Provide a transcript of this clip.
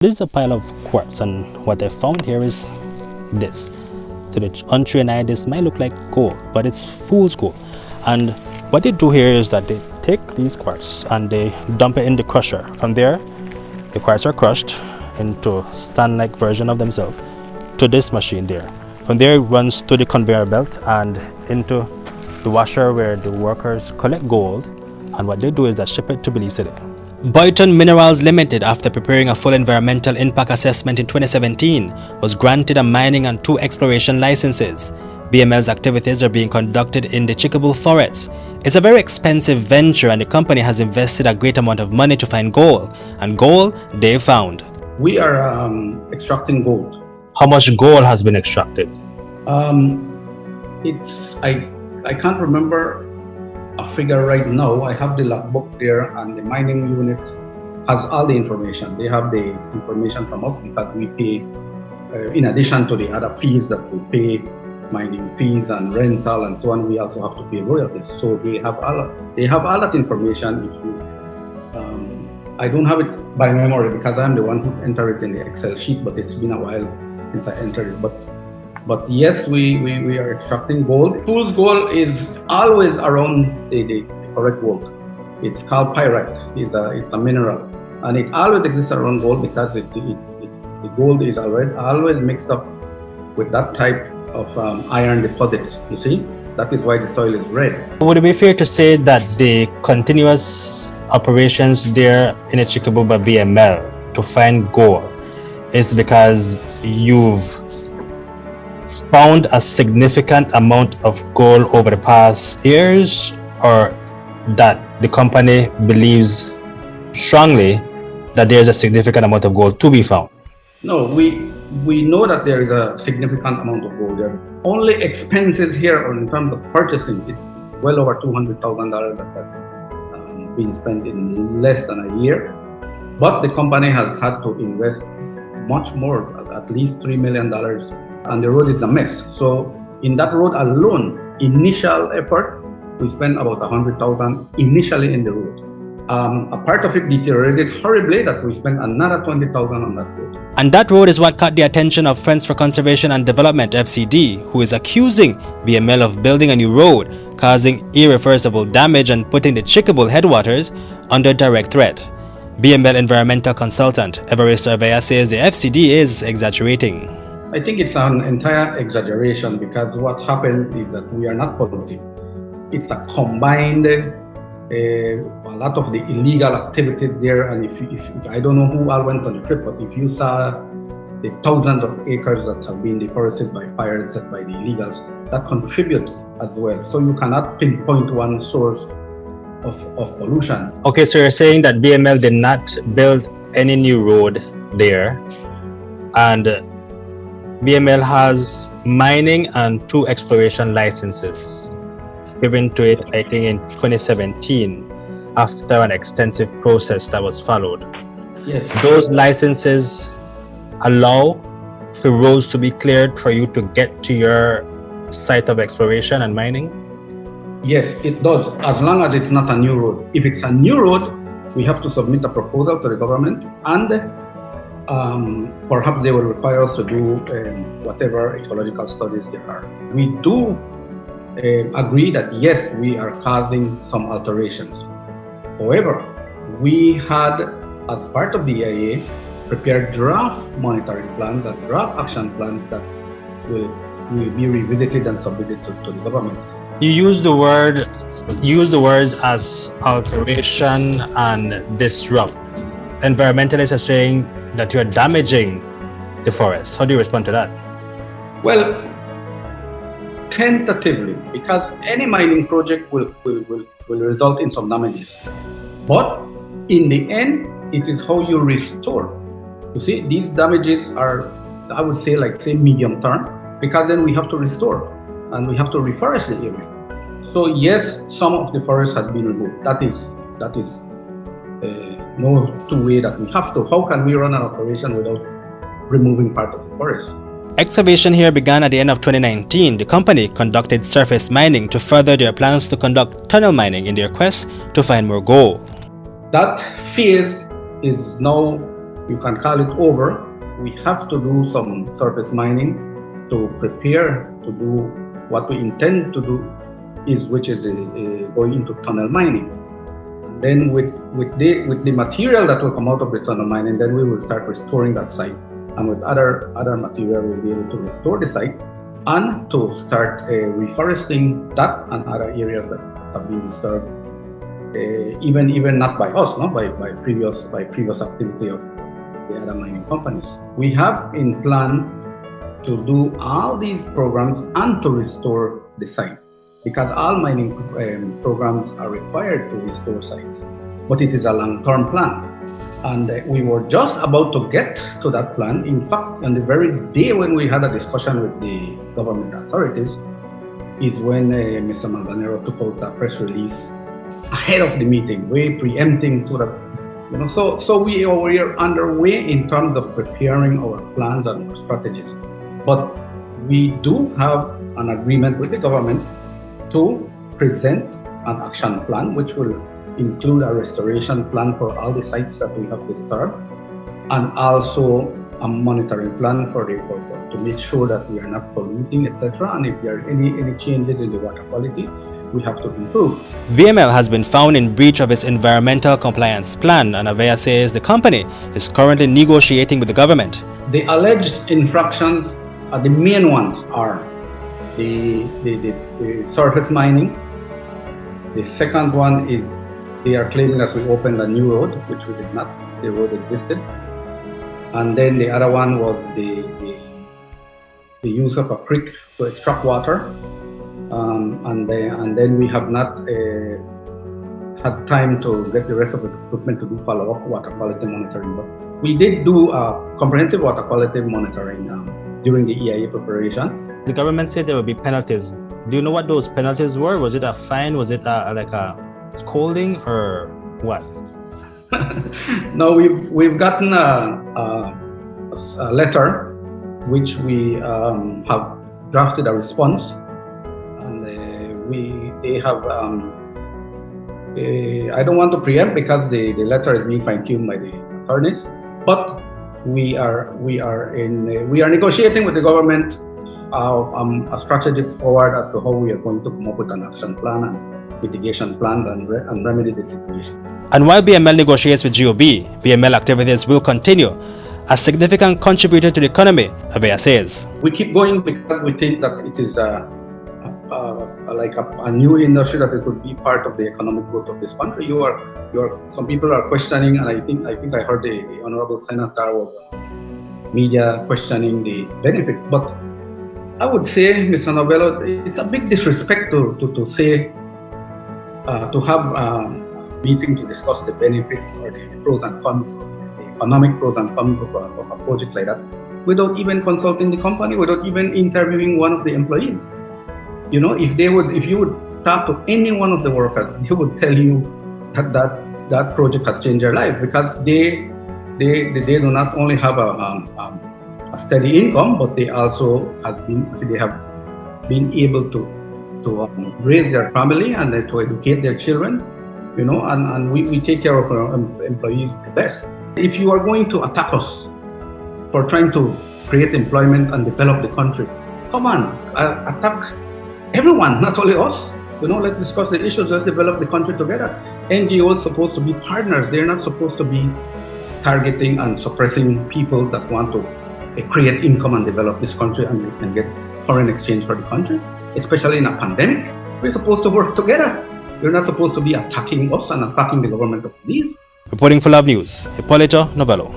This is a pile of quartz, and what I found here is this. To the untrained eye, this might look like gold, but it's fool's gold. And what they do here is that they take these quartz and they dump it in the crusher. From there, the quartz are crushed into sand-like version of themselves to this machine there. From there, it runs to the conveyor belt and into the washer where the workers collect gold. And what they do is that ship it to Belize City. Boiton Minerals Limited, after preparing a full environmental impact assessment in 2017, was granted a mining and 2 exploration licenses. BML's activities are being conducted in the Chiquibul forest. It's a very expensive venture, and the company has invested a great amount of money to find gold, and gold they found. We are extracting gold. How much gold has been extracted? I can't remember a figure right now. I have the logbook there, and the mining unit has all the information. They have the information from us because we pay, in addition to the other fees that we pay, mining fees and rental and so on, we also have to pay royalties. So they have all that information. If you, I don't have it by memory because I'm the one who entered it in the Excel sheet, but it's been a while since I entered it. But yes, we are extracting gold. Fool's gold is always around the correct gold. It's called pyrite. It's a mineral, and it always exists around gold because the gold is always mixed up with that type of iron deposits. You see, that is why the soil is red. Would it be fair to say that the continuous operations there in the Chiquibul by BML to find gold is because you've found a significant amount of gold over the past years, or that the company believes strongly that there's a significant amount of gold to be found? No, we know that there is a significant amount of gold there. Only expenses here in terms of purchasing, it's well over $200,000 that has been spent in less than a year. But the company has had to invest much more, at least $3 million. And the road is a mess. So in that road alone, initial effort, we spent about $100,000 initially in the road. A part of it deteriorated horribly that we spent another $20,000 on that road. And that road is what caught the attention of Friends for Conservation and Development (FCD), who is accusing BML of building a new road, causing irreversible damage and putting the Chiquibul headwaters under direct threat. BML environmental consultant Everest Surveyor says the FCD is exaggerating. I think it's an entire exaggeration because what happens is that we are not polluting. It's a combined, a lot of the illegal activities there. And if I don't know who all went on the trip, but if you saw the thousands of acres that have been deforested by fire set by the illegals, that contributes as well. So you cannot pinpoint one source of pollution. Okay, so you're saying that BML did not build any new road there, and BML has mining and 2 exploration licenses given to it, I think, in 2017 after an extensive process that was followed. Yes. Those licenses allow for roads to be cleared for you to get to your site of exploration and mining? Yes, it does, as long as it's not a new road. If it's a new road, we have to submit a proposal to the government, and perhaps they will require us to do whatever ecological studies there are. We do agree that yes, we are causing some alterations. However, we had, as part of the EIA, prepared draft monitoring plans and draft action plans that will be revisited and submitted to the government. You use the words as alteration and disrupt. Environmentalists are saying that you are damaging the forest. How do you respond to that? Well, tentatively, because any mining project will result in some damages. But in the end, it is how you restore. You see, these damages are, I would say, medium term, because then we have to restore and we have to reforest the area. So yes, some of the forest has been removed. That is no two way that we have to. How can we run an operation without removing part of the forest? Excavation here began at the end of 2019. The company conducted surface mining to further their plans to conduct tunnel mining in their quest to find more gold. That phase is now you can call it over, we have to do some surface mining to prepare to do what we intend to do, which is going into tunnel mining. And then with the material that will come out of the tunnel mining, then we will start restoring that site. And with other material, we'll be able to restore the site and to start reforesting that and other areas that have been disturbed, even not by us, by previous activity of the other mining companies. We have in plan to do all these programs and to restore the sites, because all mining programs are required to restore sites, but it is a long-term plan. And we were just about to get to that plan. In fact, on the very day when we had a discussion with the government authorities is when Mr. Manganero took out a press release ahead of the meeting, way preempting, so that, so we are underway in terms of preparing our plans and our strategies. But we do have an agreement with the government to present an action plan, which will include a restoration plan for all the sites that we have disturbed, and also a monitoring plan to make sure that we are not polluting, etc. And if there are any changes in the water quality, we have to improve. VML has been found in breach of its environmental compliance plan, and Avea says the company is currently negotiating with the government. The alleged infractions, the main ones are the surface mining. The second one is they are claiming that we opened a new road, which we did not. The road existed. And then the other one was the use of a creek to extract water. And then we have not had time to get the rest of the equipment to do follow-up water quality monitoring. But we did do comprehensive water quality monitoring during the EIA preparation. The government said there would be penalties. Do you know what those penalties were? Was it a fine? Was it like a scolding, or what? No, we've gotten a letter which we have drafted a response, and they have I don't want to preempt because the letter is being fine-tuned by the attorneys, but we are negotiating with the government a strategy forward as to how we are going to come up with an action plan and mitigation plan and remedy the situation. And while BML negotiates with GOB, BML activities will continue, a significant contributor to the economy, Avea says. We keep going because we think that it is like a new industry that it could be part of the economic growth of this country. Some people are questioning, and I think I heard the Honorable Senator was media questioning the benefits. But I would say, Mr. Novelo, it's a big disrespect to say to have a meeting to discuss the benefits or the pros and cons, the economic pros and cons of a project like that, without even consulting the company, without even interviewing one of the employees. If you would talk to any one of the workers, they would tell you that project has changed their lives, because they do not only have a steady income, but they also have been able to raise their family and to educate their children, and we take care of our employees the best. If you are going to attack us for trying to create employment and develop the country, come on, attack everyone, not only us. Let's discuss the issues, let's develop the country together. NGOs are supposed to be partners. They're not supposed to be targeting and suppressing people that want to create income and develop this country and get foreign exchange for the country, especially in a pandemic. We're supposed to work together. You're not supposed to be attacking us and attacking the government of these. Reporting for Love News, Hipolito Novelo.